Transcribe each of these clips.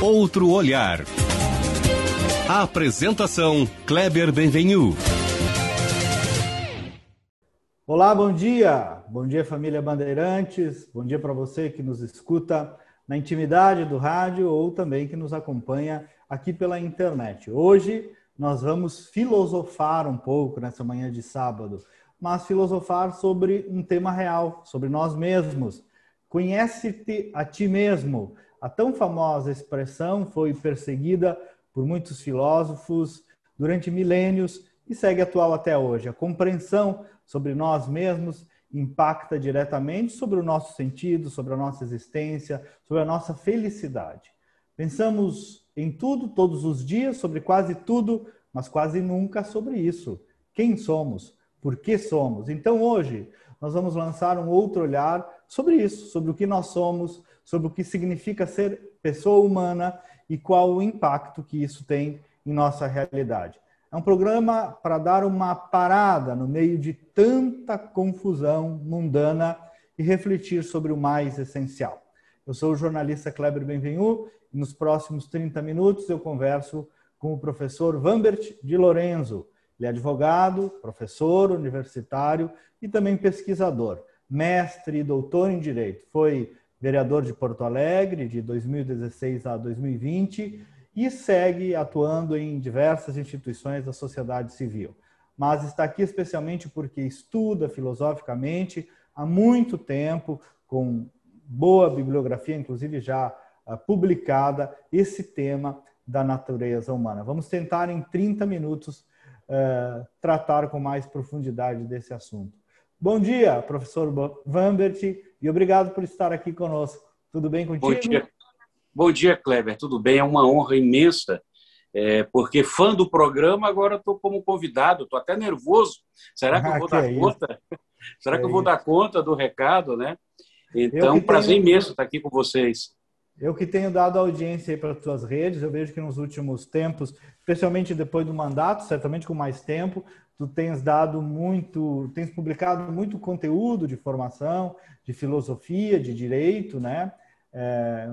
Outro olhar. A apresentação Kleber Benvenu. Olá, bom dia! Bom dia, família Bandeirantes. Bom dia para você que nos escuta na intimidade do rádio ou também que nos acompanha aqui pela internet. Hoje nós vamos filosofar um pouco nessa manhã de sábado, mas filosofar sobre um tema real, sobre nós mesmos. Conhece-te a ti mesmo. A tão famosa expressão foi perseguida por muitos filósofos durante milênios e segue atual até hoje. A compreensão sobre nós mesmos impacta diretamente sobre o nosso sentido, sobre a nossa existência, sobre a nossa felicidade. Pensamos em tudo, todos os dias, sobre quase tudo, mas quase nunca sobre isso. Quem somos? Por que somos? Então hoje nós vamos lançar um outro olhar sobre isso, sobre o que nós somos, sobre o que significa ser pessoa humana e qual o impacto que isso tem em nossa realidade. É um programa para dar uma parada no meio de tanta confusão mundana e refletir sobre o mais essencial. Eu sou o jornalista Kleber Benvenu e nos próximos 30 minutos eu converso com o professor Wambert de Lorenzo. Ele é advogado, professor universitário e também pesquisador, mestre e doutor em Direito. Foi vereador de Porto Alegre de 2016 a 2020 e segue atuando em diversas instituições da sociedade civil. Mas está aqui especialmente porque estuda filosoficamente há muito tempo, com boa bibliografia, inclusive já publicada, esse tema da natureza humana. Vamos tentar em 30 minutos tratar com mais profundidade desse assunto. Bom dia, professor Wambert, e obrigado por estar aqui conosco. Tudo bem contigo? Bom dia, Kleber. Tudo bem? É uma honra imensa, porque fã do programa, agora estou como convidado, estou até nervoso. Será que eu vou dar conta? Será que eu vou dar conta do recado, né? Então, prazer imenso estar aqui com vocês. Eu que tenho dado audiência aí para as tuas redes, eu vejo que nos últimos tempos, especialmente depois do mandato, certamente com mais tempo, tu tens publicado muito conteúdo de formação, de filosofia, de direito, né?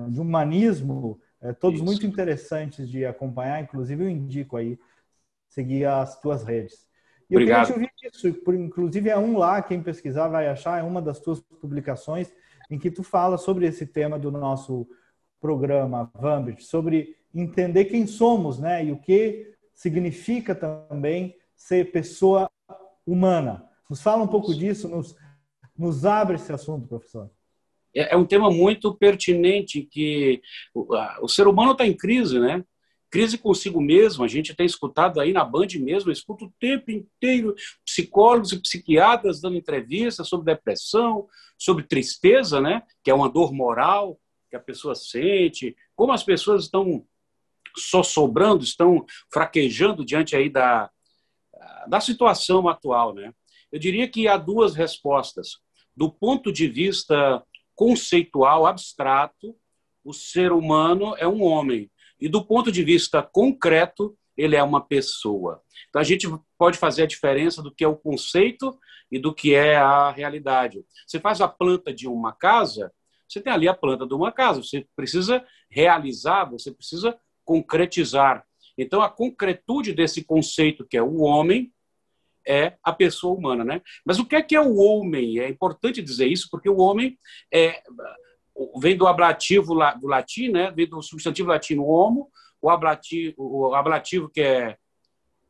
De humanismo, todos muito interessantes de acompanhar, inclusive eu indico aí seguir as tuas redes. E Obrigado. Eu queria te ouvir isso, inclusive é um lá, quem pesquisar vai achar, é uma das tuas publicações em que tu fala sobre esse tema do nosso programa, Wambert, sobre entender quem somos, né? E o que significa também ser pessoa humana. Nos fala um pouco disso, nos abre esse assunto, professor. É um tema muito pertinente, que o ser humano está em crise, né? Crise consigo mesmo. A gente tem escutado aí na Band mesmo, eu escuto o tempo inteiro psicólogos e psiquiatras dando entrevistas sobre depressão, sobre tristeza, né? Que é uma dor moral que a pessoa sente, como as pessoas estão sobrando, estão fraquejando diante aí da situação atual, né? Eu diria que há duas respostas. Do ponto de vista conceitual, abstrato, o ser humano é um homem. E do ponto de vista concreto, ele é uma pessoa. Então a gente pode fazer a diferença do que é o conceito e do que é a realidade. Você faz a planta de uma casa, você tem ali a planta de uma casa, você precisa realizar, você precisa concretizar. Então a concretude desse conceito que é o homem é a pessoa humana, né? Mas o que é o homem? É importante dizer isso, porque o homem vem do ablativo do latim, né? Vem do substantivo latino homo, o ablativo que é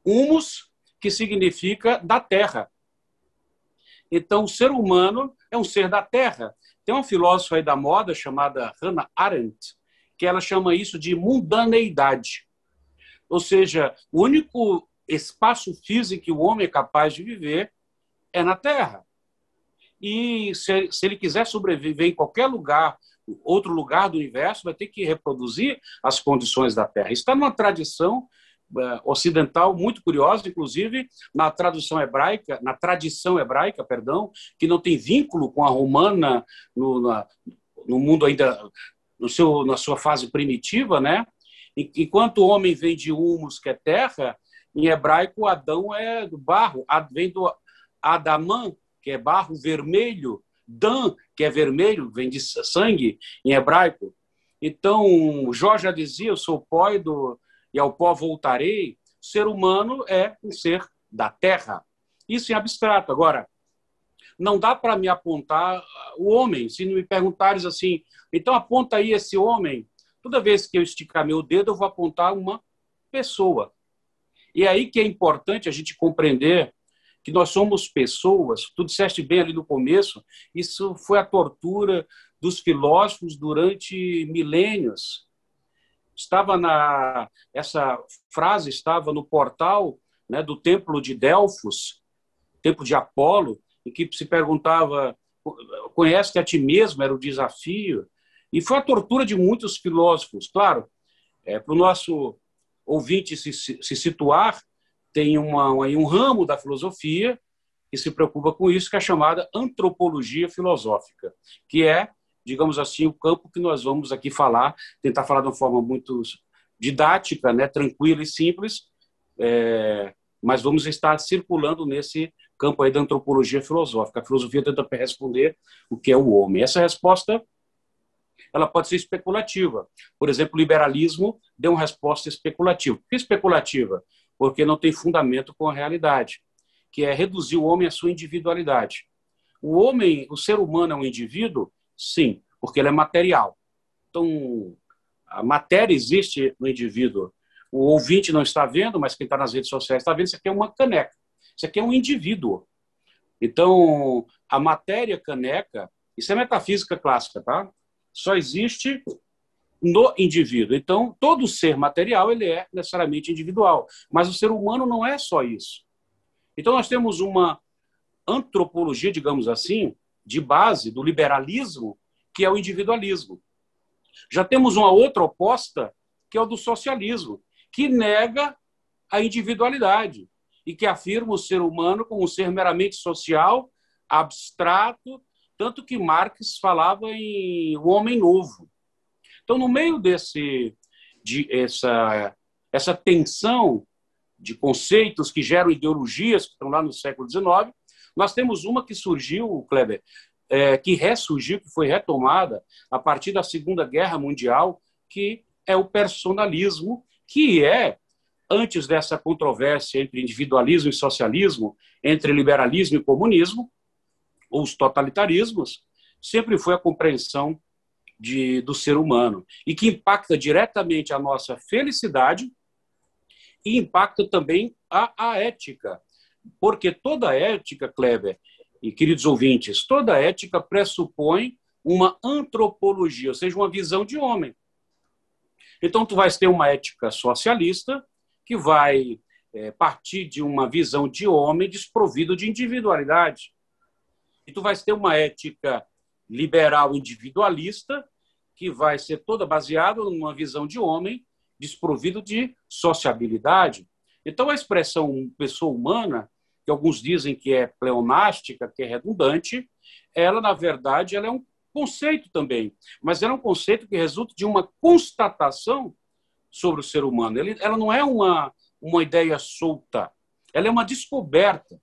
humus, que significa da terra. Então, o ser humano é um ser da terra. Tem uma filósofa aí da moda chamada Hannah Arendt, que ela chama isso de mundaneidade. Ou seja, o único espaço físico que o homem é capaz de viver é na Terra. E se ele quiser sobreviver em qualquer lugar, outro lugar do universo, vai ter que reproduzir as condições da Terra. Isso está numa tradição ocidental muito curiosa, inclusive na tradição hebraica, perdão, que não tem vínculo com a romana no mundo ainda na sua fase primitiva, né? Enquanto o homem vem de humus, que é terra, em hebraico Adão é do barro, vem do Adamã, que é barro vermelho, Dan, que é vermelho, vem de sangue em hebraico. Então, Jó já dizia, eu sou pó e ao pó voltarei. O ser humano é um ser da terra. Isso em abstrato. Agora, não dá para me apontar o homem. Se me perguntares assim, então aponta aí esse homem. Toda vez que eu esticar meu dedo, eu vou apontar uma pessoa. E é aí que é importante a gente compreender que nós somos pessoas. Tu disseste bem ali no começo, isso foi a tortura dos filósofos durante milênios. Essa frase estava no portal, né, do templo de Delfos, templo de Apolo, em que se perguntava, conhece-te a ti mesmo, era o desafio. E foi a tortura de muitos filósofos. Claro, para o nosso ouvinte se situar, tem um ramo da filosofia que se preocupa com isso, que é chamada antropologia filosófica, que é, digamos assim, o campo que nós vamos aqui tentar falar de uma forma muito didática, né, tranquila e simples, mas vamos estar circulando nesse campo aí da antropologia filosófica. A filosofia tenta responder o que é o homem. Essa resposta ela pode ser especulativa. Por exemplo, o liberalismo deu uma resposta especulativa. Por que especulativa? Porque não tem fundamento com a realidade, que é reduzir o homem à sua individualidade. O ser humano é um indivíduo? Sim, porque ele é material. Então, a matéria existe no indivíduo. O ouvinte não está vendo, mas quem está nas redes sociais está vendo. Isso aqui é uma caneca. Isso aqui é um indivíduo. Então, a matéria caneca, isso é metafísica clássica, tá? Só existe no indivíduo. Então, todo ser material ele é necessariamente individual. Mas o ser humano não é só isso. Então, nós temos uma antropologia, digamos assim, de base do liberalismo, que é o individualismo. Já temos uma outra oposta, que é o do socialismo, que nega a individualidade e que afirma o ser humano como um ser meramente social, abstrato, tanto que Marx falava em um homem novo. Então, no meio essa tensão de conceitos que geram ideologias que estão lá no século XIX, nós temos uma que surgiu, Kleber, que ressurgiu, que foi retomada a partir da Segunda Guerra Mundial, que é o personalismo, que é, antes dessa controvérsia entre individualismo e socialismo, entre liberalismo e comunismo, ou os totalitarismos, sempre foi a compreensão do ser humano, e que impacta diretamente a nossa felicidade e impacta também a ética. Porque toda ética, Kleber e queridos ouvintes, toda ética pressupõe uma antropologia, ou seja, uma visão de homem. Então, tu vais ter uma ética socialista que vai partir de uma visão de homem desprovido de individualidade. E tu vais ter uma ética liberal individualista que vai ser toda baseada numa visão de homem desprovido de sociabilidade. Então, a expressão pessoa humana, que alguns dizem que é pleonástica, que é redundante, ela, na verdade, ela é um conceito também, mas ela é um conceito que resulta de uma constatação sobre o ser humano. Ela não é uma ideia solta, ela é uma descoberta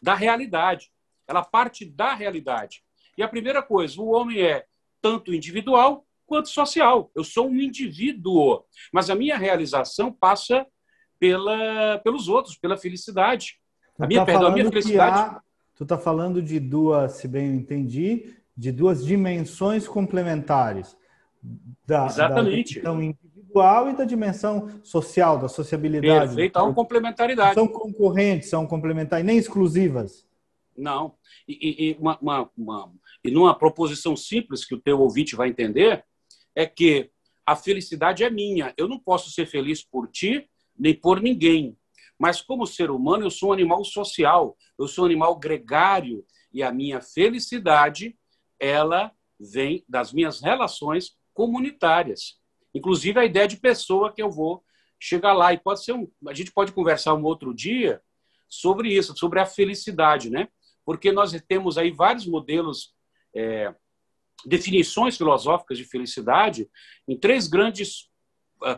da realidade. Ela parte da realidade. E a primeira coisa, o homem é tanto individual quanto social. Eu sou um indivíduo, mas a minha realização passa pelos outros, pela felicidade. A minha felicidade. Tu está falando de duas, se bem eu entendi, de duas dimensões complementares. Exatamente. Da dimensão individual e da dimensão social, da sociabilidade. Perfeito, há uma complementaridade. São concorrentes, são complementares, nem exclusivas. Não. E numa proposição simples que o teu ouvinte vai entender, é que a felicidade é minha. Eu não posso ser feliz por ti, nem por ninguém. Mas como ser humano, eu sou um animal social, eu sou um animal gregário, e a minha felicidade, ela vem das minhas relações comunitárias. Inclusive a ideia de pessoa que eu vou chegar lá. E a gente pode conversar um outro dia sobre isso, sobre a felicidade, né? Porque nós temos aí vários modelos, definições filosóficas de felicidade em três grandes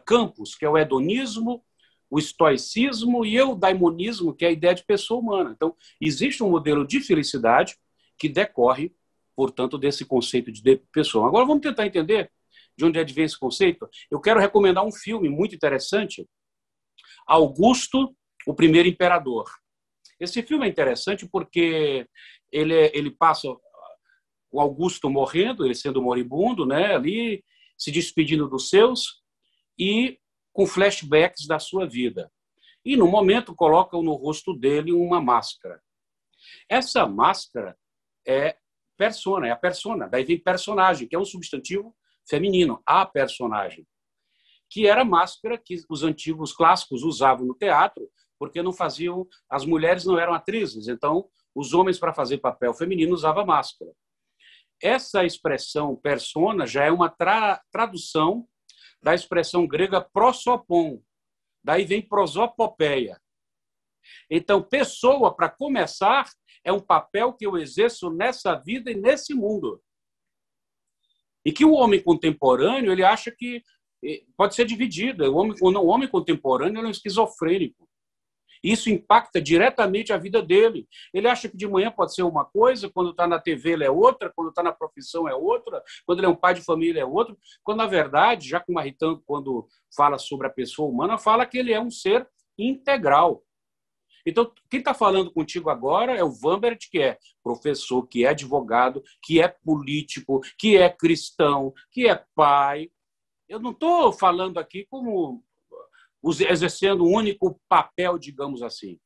campos, que é o hedonismo, o estoicismo e o daimonismo, que é a ideia de pessoa humana. Então, existe um modelo de felicidade que decorre, portanto, desse conceito de pessoa. Agora, vamos tentar entender de onde advém esse conceito. Eu quero recomendar um filme muito interessante, Augusto, o Primeiro Imperador. Esse filme é interessante porque ele passa o Augusto morrendo, ele sendo moribundo, né, ali se despedindo dos seus e com flashbacks da sua vida. E, no momento, colocam no rosto dele uma máscara. Essa máscara é persona, é a persona. Daí vem personagem, que é um substantivo feminino, a personagem, que era a máscara que os antigos clássicos usavam no teatro, porque não faziam, as mulheres não eram atrizes, então os homens, para fazer papel feminino, usavam máscara. Essa expressão persona já é uma tradução da expressão grega prosopon, daí vem prosopopeia. Então, pessoa, para começar, é um papel que eu exerço nessa vida e nesse mundo. E que o homem contemporâneo, ele acha que pode ser dividido. O homem contemporâneo é um esquizofrênico. Isso impacta diretamente a vida dele. Ele acha que de manhã pode ser uma coisa, quando está na TV ele é outra, quando está na profissão é outra, quando ele é um pai de família é outro, quando, na verdade, Jacques Maritain, quando fala sobre a pessoa humana, fala que ele é um ser integral. Então, quem está falando contigo agora é o Vambert, que é professor, que é advogado, que é político, que é cristão, que é pai. Eu não estou falando aqui como exercendo um único papel, digamos assim.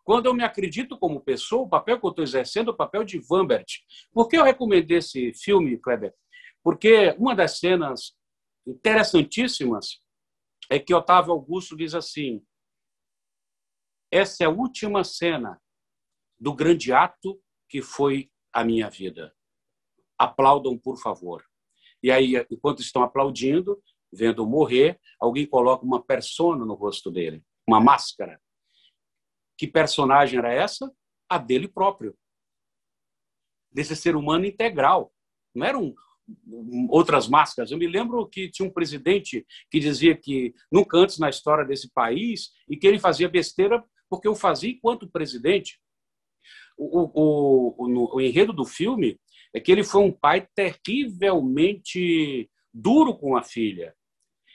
Quando eu me acredito como pessoa, o papel que eu estou exercendo é o papel de Vambert. Por que eu recomendei esse filme, Kleber? Porque uma das cenas interessantíssimas é que Otávio Augusto diz assim: essa é a última cena do grande ato que foi a minha vida. Aplaudam, por favor. E aí, enquanto estão aplaudindo, vendo morrer, alguém coloca uma persona no rosto dele, uma máscara. Que personagem era essa? A dele próprio. Desse ser humano integral. Não eram outras máscaras. Eu me lembro que tinha um presidente que dizia que nunca antes na história desse país, e que ele fazia besteira porque eu fazia enquanto presidente. O enredo do filme é que ele foi um pai terrivelmente duro com a filha.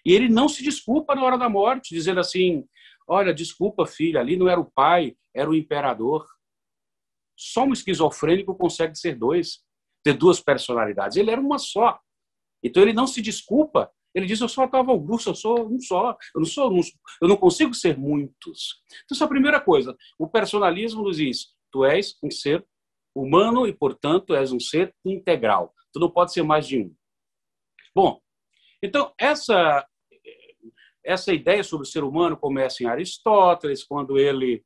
E ele não se desculpa na hora da morte, dizendo assim: olha, desculpa, filha, ali não era o pai, era o imperador. Só um esquizofrênico consegue ser dois, ter duas personalidades. Ele era uma só. Então ele não se desculpa. Ele diz: eu sou Otávio Augusto, eu sou um só. Eu não consigo ser muitos. Então, essa é a primeira coisa. O personalismo nos diz: tu és um ser humano e, portanto, és um ser integral. Tu não pode ser mais de um. Bom, então, essa ideia sobre o ser humano começa em Aristóteles, quando ele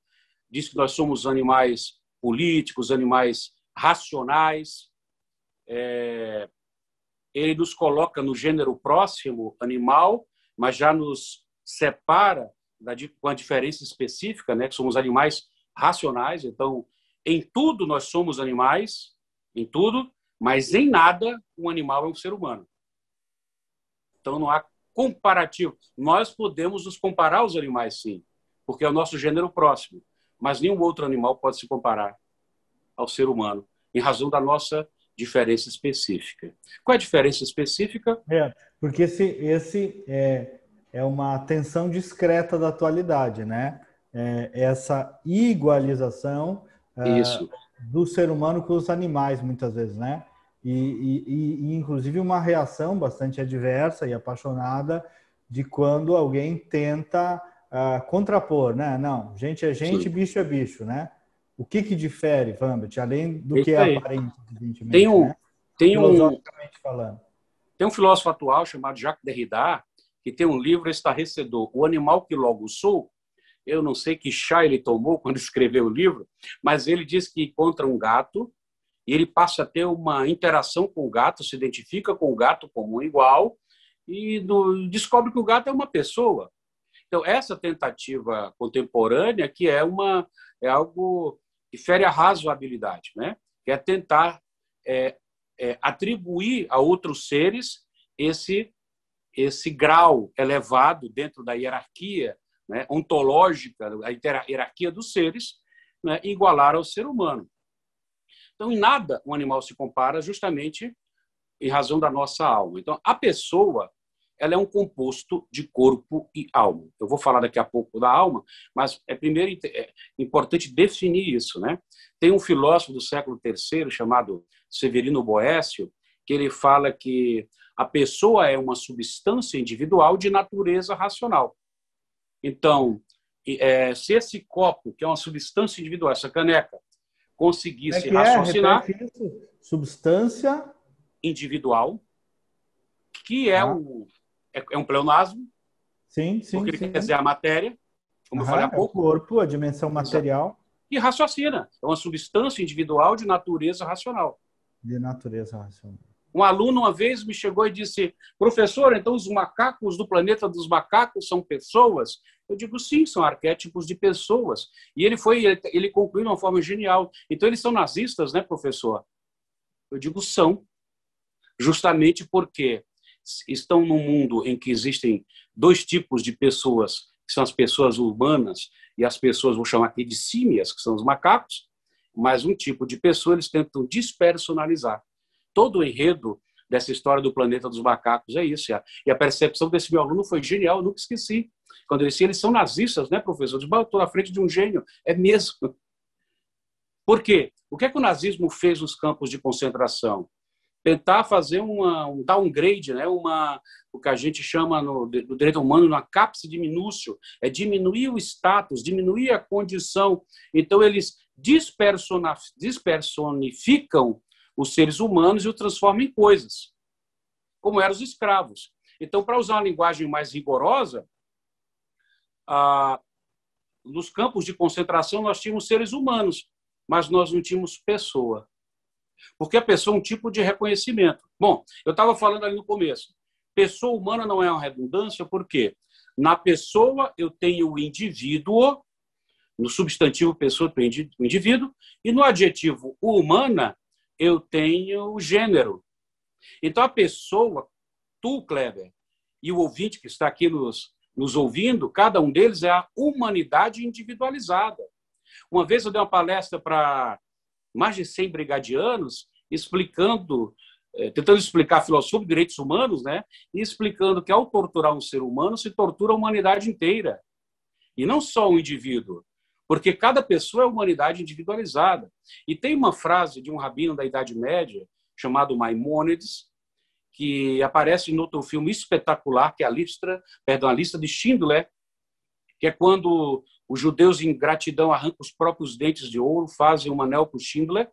diz que nós somos animais políticos, animais racionais. Ele nos coloca no gênero próximo, animal, mas já nos separa com a diferença específica, né, que somos animais racionais. Então, em tudo nós somos animais, em tudo, mas em nada um animal é um ser humano. Então, não há comparativo. Nós podemos nos comparar aos animais, sim, porque é o nosso gênero próximo, mas nenhum outro animal pode se comparar ao ser humano, em razão da nossa diferença específica. Qual é a diferença específica? Porque esse é uma tensão discreta da atualidade, né? Essa igualização do ser humano com os animais, muitas vezes, né? E inclusive uma reação bastante adversa e apaixonada de quando alguém tenta contrapor, né? Não, gente é gente, sim, bicho é bicho, né? O que difere, Vambert, além do que é aparente, evidentemente, filosoficamente falando? Tem um filósofo atual chamado Jacques Derrida, que tem um livro estarrecedor, O Animal que Logo Sou. Eu não sei que chá ele tomou quando escreveu o livro, mas ele diz que encontra um gato e ele passa a ter uma interação com o gato, se identifica com o gato como um igual e descobre que o gato é uma pessoa. Então, essa tentativa contemporânea que é algo que fere a razoabilidade, né? Que é tentar atribuir a outros seres esse grau elevado dentro da hierarquia né, ontológica, a hierarquia dos seres, né, igualar ao ser humano. Então, em nada um animal se compara, justamente em razão da nossa alma. Então, a pessoa, ela é um composto de corpo e alma. Eu vou falar daqui a pouco da alma, mas primeiro é importante definir isso, né? Tem um filósofo do século III chamado Severino Boécio, que ele fala que a pessoa é uma substância individual de natureza racional. Então, se esse copo, que é uma substância individual, essa caneca, conseguisse raciocinar... Repete isso. Substância... individual, que é um pleonasmo, sim, porque ele sim. quer dizer a matéria, como eu falei há pouco. O corpo, a dimensão material. E raciocina. É uma substância individual de natureza racional. De natureza racional. Um aluno uma vez me chegou e disse: professor, então os macacos do planeta dos macacos são pessoas? Eu digo, sim, são arquétipos de pessoas. E ele concluiu de uma forma genial. Então eles são nazistas, né, professor? Eu digo, são. Justamente porque estão num mundo em que existem dois tipos de pessoas, que são as pessoas humanas e as pessoas, vou chamar aqui de símias, que são os macacos, mas um tipo de pessoa eles tentam despersonalizar. Todo o enredo dessa história do planeta dos macacos é isso. E a percepção desse meu aluno foi genial, eu nunca esqueci. Quando ele disse, eles são nazistas, né, professor? Eu disse, eu estou na frente de um gênio. É mesmo. Por quê? O que é que o nazismo fez nos campos de concentração? Tentar fazer um downgrade, né? O que a gente chama no direito humano uma capse diminúcio, é diminuir o status, diminuir a condição. Então, eles despersonificam os seres humanos e o transformam em coisas, como eram os escravos. Então, para usar uma linguagem mais rigorosa, nos campos de concentração nós tínhamos seres humanos, mas nós não tínhamos pessoa. Porque a pessoa é um tipo de reconhecimento. Bom, eu estava falando ali no começo. Pessoa humana não é uma redundância, porque na pessoa eu tenho o indivíduo, no substantivo pessoa eu tenho o indivíduo, e no adjetivo humana eu tenho o gênero. Então a pessoa, tu, Kleber, e o ouvinte que está aqui nos ouvindo, cada um deles é a humanidade individualizada. Uma vez eu dei uma palestra para mais de 100 brigadianos, tentando explicar a filosofia sobre direitos humanos, né? E explicando que ao torturar um ser humano, se tortura a humanidade inteira. E não só o indivíduo, porque cada pessoa é humanidade individualizada. E tem uma frase de um rabino da Idade Média, chamado Maimônides, que aparece em outro filme espetacular, que é a lista de Schindler, que é quando os judeus, em gratidão, arrancam os próprios dentes de ouro, fazem um anel para o Schindler,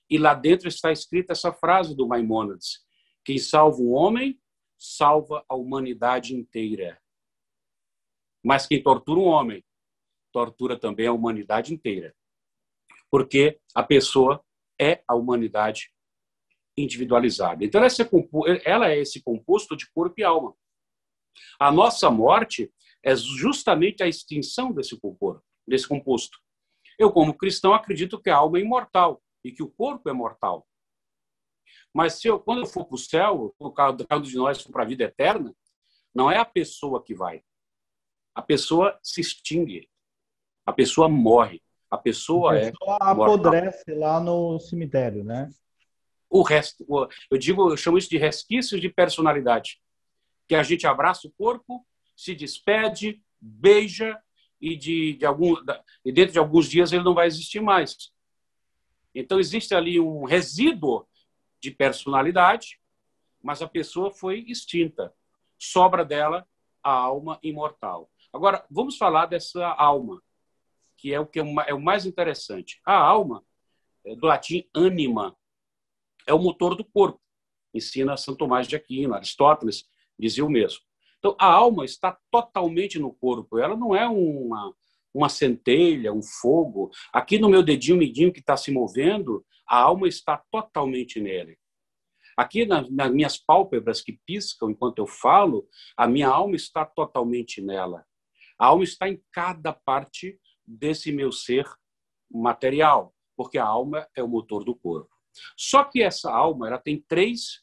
e lá dentro está escrita essa frase do Maimônides: quem salva um homem, salva a humanidade inteira. Mas quem tortura um homem, tortura também a humanidade inteira. Porque a pessoa é a humanidade individualizada. Então, ela é esse composto de corpo e alma. A nossa morte é justamente a extinção desse composto. Eu, como cristão, acredito que a alma é imortal e que o corpo é mortal. Mas quando eu for para o céu, cada um de nós for para a vida eterna, não é a pessoa que vai. A pessoa se extingue. A pessoa morre. A pessoa apodrece lá no cemitério, né? O resto, eu chamo isso de resquícios de personalidade. Que a gente abraça o corpo, se despede, beija e dentro de alguns dias ele não vai existir mais. Então existe ali um resíduo de personalidade, mas a pessoa foi extinta. Sobra dela a alma imortal. Agora, vamos falar dessa alma, que é o mais interessante. A alma, do latim anima, é o motor do corpo. Ensina São Tomás de Aquino, Aristóteles dizia o mesmo. Então, a alma está totalmente no corpo. Ela não é uma centelha, um fogo. Aqui no meu dedinho midinho que está se movendo, a alma está totalmente nele. Aqui nas minhas pálpebras que piscam enquanto eu falo, a minha alma está totalmente nela. A alma está em cada parte desse meu ser material, porque a alma é o motor do corpo. Só que essa alma ela tem 3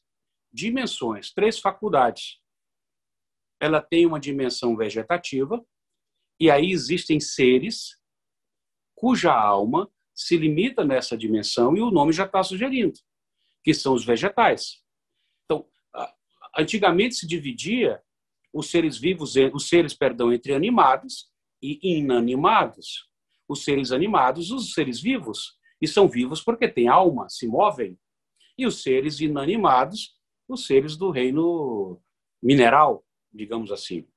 dimensões, 3 faculdades. Ela tem uma dimensão vegetativa, E aí existem seres cuja alma se limita nessa dimensão, e o nome já está sugerindo, que são os vegetais. Então, antigamente se dividia os seres vivos, entre animados e inanimados. Os seres animados, os seres vivos, e são vivos porque têm alma, se movem. E os seres inanimados, os seres do reino mineral, digamos assim.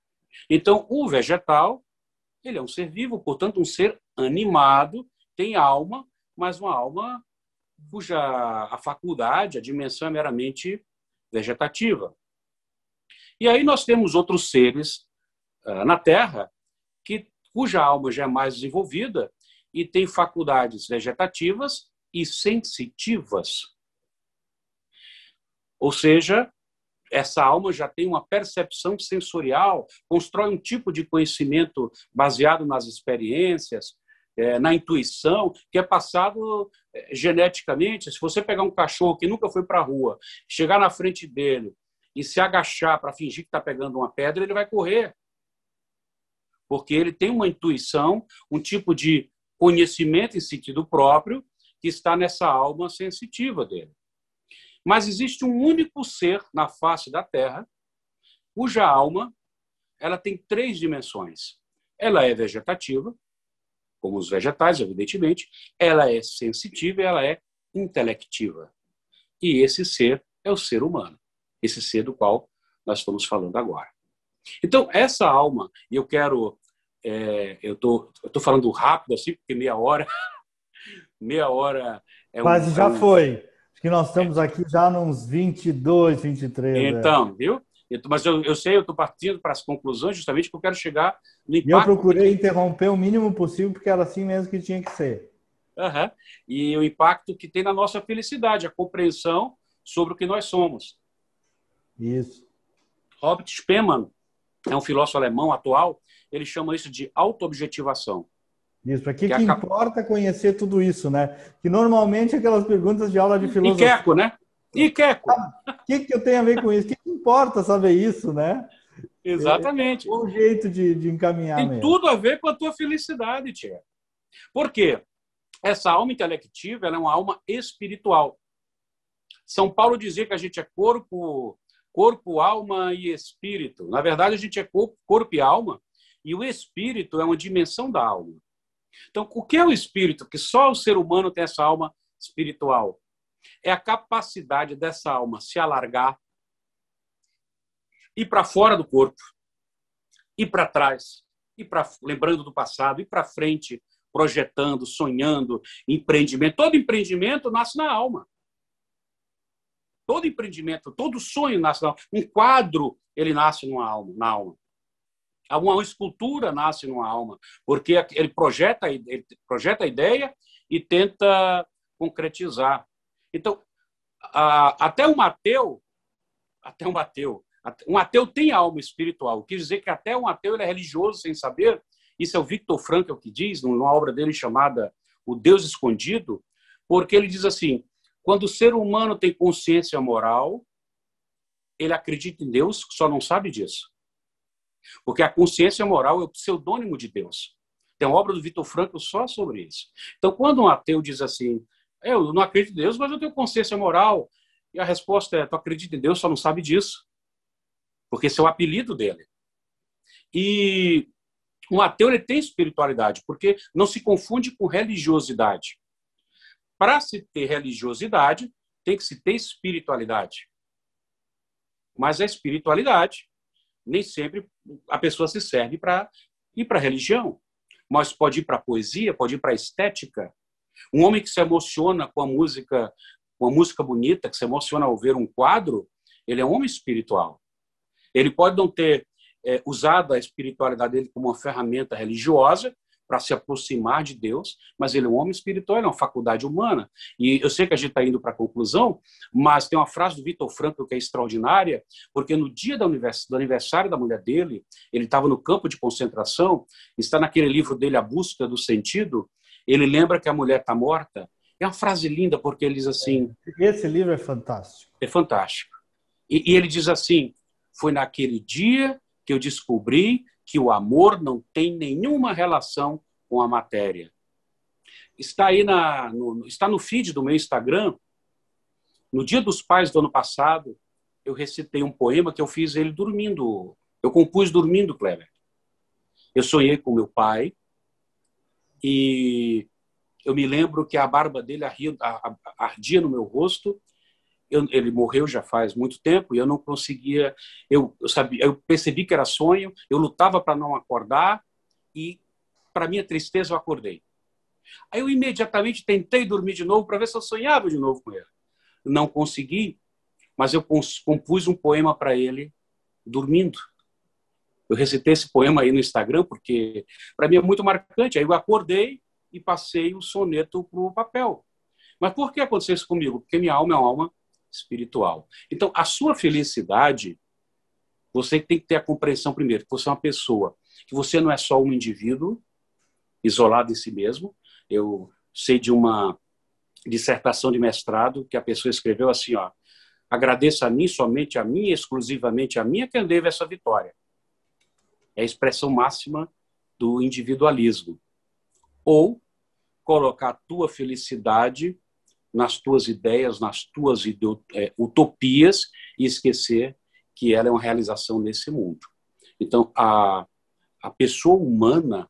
Então, o vegetal, ele é um ser vivo, portanto, um ser animado, tem alma, mas uma alma cuja a faculdade, a dimensão é meramente vegetativa. E aí nós temos outros seres na Terra cuja alma já é mais desenvolvida e tem faculdades vegetativas e sensitivas. Ou seja, essa alma já tem uma percepção sensorial, constrói um tipo de conhecimento baseado nas experiências, na intuição, que é passado geneticamente. Se você pegar um cachorro que nunca foi para a rua, chegar na frente dele e se agachar para fingir que está pegando uma pedra, ele vai correr. Porque ele tem uma intuição, um tipo de conhecimento em sentido próprio que está nessa alma sensitiva dele. Mas existe um único ser na face da Terra cuja alma ela tem 3 dimensões. Ela é vegetativa, como os vegetais, evidentemente, ela é sensitiva e ela é intelectiva. E esse ser é o ser humano, esse ser do qual nós estamos falando agora. Então, essa alma, e eu quero... eu tô falando rápido assim, porque meia hora é quase já foi. Acho que nós estamos aqui já nos 22, 23. Então, viu? Mas eu sei, eu estou partindo para as conclusões justamente porque eu quero chegar no impacto. E eu procurei interromper o mínimo possível, porque era assim mesmo que tinha que ser. Uhum. E o impacto que tem na nossa felicidade, a compreensão sobre o que nós somos. Isso. Robert Spemann é um filósofo alemão atual, ele chama isso de autoobjetivação. Isso, para que importa conhecer tudo isso, né? Que normalmente aquelas perguntas de aula de filosofia... E queco, né? E queco. O que eu tenho a ver com isso? O que importa saber isso, né? Exatamente. É um jeito de encaminhar tem mesmo. Tudo a ver com a tua felicidade, tia. Por quê? Essa alma intelectiva ela é uma alma espiritual. São Paulo dizia que a gente é corpo, alma e espírito. Na verdade, a gente é corpo e alma, e o espírito é uma dimensão da alma. Então, o que é o espírito? Que só o ser humano tem essa alma espiritual. É a capacidade dessa alma se alargar, ir para fora do corpo, ir para trás, lembrando do passado, ir para frente, projetando, sonhando, empreendimento. Todo empreendimento nasce na alma. Todo empreendimento, todo sonho nasce na alma. Um quadro, ele nasce na alma. Uma escultura nasce numa alma, porque ele projeta a ideia e tenta concretizar. Então, até um ateu tem alma espiritual. Quer dizer que até um ateu ele é religioso sem saber. Isso é o Viktor Frankl que diz, numa obra dele chamada O Deus Escondido, porque ele diz assim, quando o ser humano tem consciência moral, ele acredita em Deus, só não sabe disso. Porque a consciência moral é o pseudônimo de Deus. Tem uma obra do Viktor Frankl só sobre isso. Então, quando um ateu diz assim, eu não acredito em Deus, mas eu tenho consciência moral, e a resposta é, tu acredita em Deus, só não sabe disso. Porque esse é o apelido dele. E um ateu ele tem espiritualidade, porque não se confunde com religiosidade. Para se ter religiosidade, tem que se ter espiritualidade. Mas a espiritualidade, nem sempre a pessoa se serve para ir para a religião. Mas pode ir para a poesia, pode ir para a estética. Um homem que se emociona com a música bonita, que se emociona ao ver um quadro, ele é um homem espiritual. Ele pode não ter usado a espiritualidade dele como uma ferramenta religiosa para se aproximar de Deus, mas ele é um homem espiritual, ele é uma faculdade humana. E eu sei que a gente está indo para a conclusão, mas tem uma frase do Viktor Frankl que é extraordinária, porque no dia do aniversário da mulher dele, ele estava no campo de concentração, está naquele livro dele, A Busca do Sentido, ele lembra que a mulher está morta. É uma frase linda, porque ele diz assim... Esse livro é fantástico. É fantástico. E ele diz assim, foi naquele dia que eu descobri que o amor não tem nenhuma relação com a matéria. Está aí está no feed do meu Instagram. No Dia dos Pais do ano passado, eu recitei um poema que eu fiz ele dormindo. Eu compus dormindo, Kleber. Eu sonhei com meu pai e eu me lembro que a barba dele ardia no meu rosto. Ele morreu já faz muito tempo e eu não conseguia. Eu percebi que era sonho. Eu lutava para não acordar e, para minha tristeza, eu acordei. Aí eu imediatamente tentei dormir de novo para ver se eu sonhava de novo com ele. Não consegui, mas eu compus um poema para ele dormindo. Eu recitei esse poema aí no Instagram porque para mim é muito marcante. Aí eu acordei e passei o soneto para o papel. Mas por que aconteceu isso comigo? Porque minha alma é uma alma espiritual. Então, a sua felicidade, você tem que ter a compreensão primeiro, que você é uma pessoa, que você não é só um indivíduo isolado em si mesmo. Eu sei de uma dissertação de mestrado que a pessoa escreveu assim, ó: agradeça a mim, somente a mim, exclusivamente a mim, quem deve essa vitória. É a expressão máxima do individualismo. Ou colocar a tua felicidade nas tuas ideias, nas tuas utopias e esquecer que ela é uma realização nesse mundo. Então, a pessoa humana,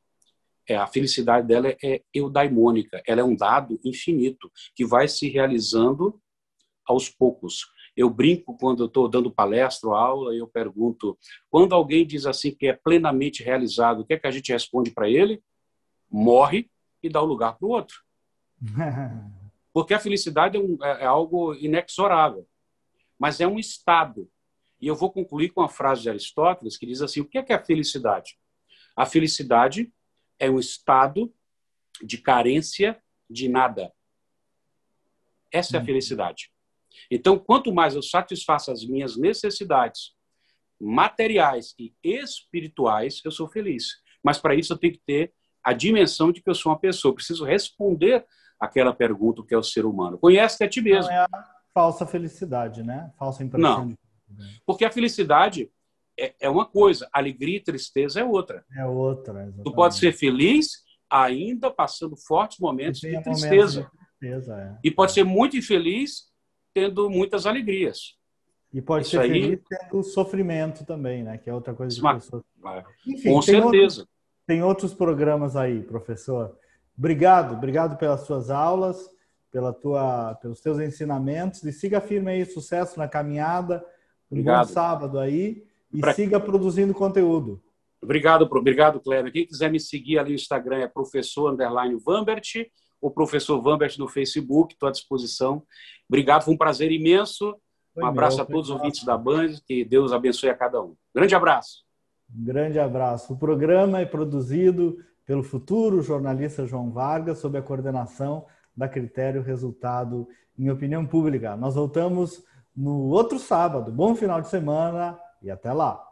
a felicidade dela é eudaimônica, ela é um dado infinito que vai se realizando aos poucos. Eu brinco quando eu estou dando palestra ou aula e eu pergunto, quando alguém diz assim que é plenamente realizado, o que é que a gente responde para ele? Morre e dá o lugar para o outro. Porque a felicidade é algo inexorável, mas é um estado. E eu vou concluir com a frase de Aristóteles que diz assim, o que é a felicidade? A felicidade é um estado de carência de nada. Essa é a felicidade. Então, quanto mais eu satisfaço as minhas necessidades materiais e espirituais, eu sou feliz. Mas, para isso, eu tenho que ter a dimensão de que eu sou uma pessoa. Eu preciso responder aquela pergunta, que é o ser humano. Conhece-te a ti mesmo. Não é a falsa felicidade, né? Falsa impressão. Não. Porque a felicidade é uma coisa, alegria e tristeza é outra. É outra, exatamente. Tu pode ser feliz ainda passando fortes momentos de tristeza. E pode ser muito infeliz tendo muitas alegrias. E pode ser feliz tendo sofrimento também, né? Que é outra coisa de pessoas. Enfim, com certeza. Tem outros programas aí, professor. Obrigado pelas suas aulas, pelos teus ensinamentos. E siga firme aí, sucesso na caminhada. Bom sábado aí. E siga produzindo conteúdo. Obrigado, Kleber. Quem quiser me seguir ali no Instagram é professor_Vambert ou professor Vambert no Facebook. Estou à disposição. Obrigado, foi um prazer imenso. Um abraço a todos os ouvintes da Band. Que Deus abençoe a cada um. Grande abraço. Um grande abraço. O programa é produzido pelo futuro jornalista João Vargas, sob a coordenação da Critério Resultado em Opinião Pública. Nós voltamos no outro sábado. Bom final de semana e até lá.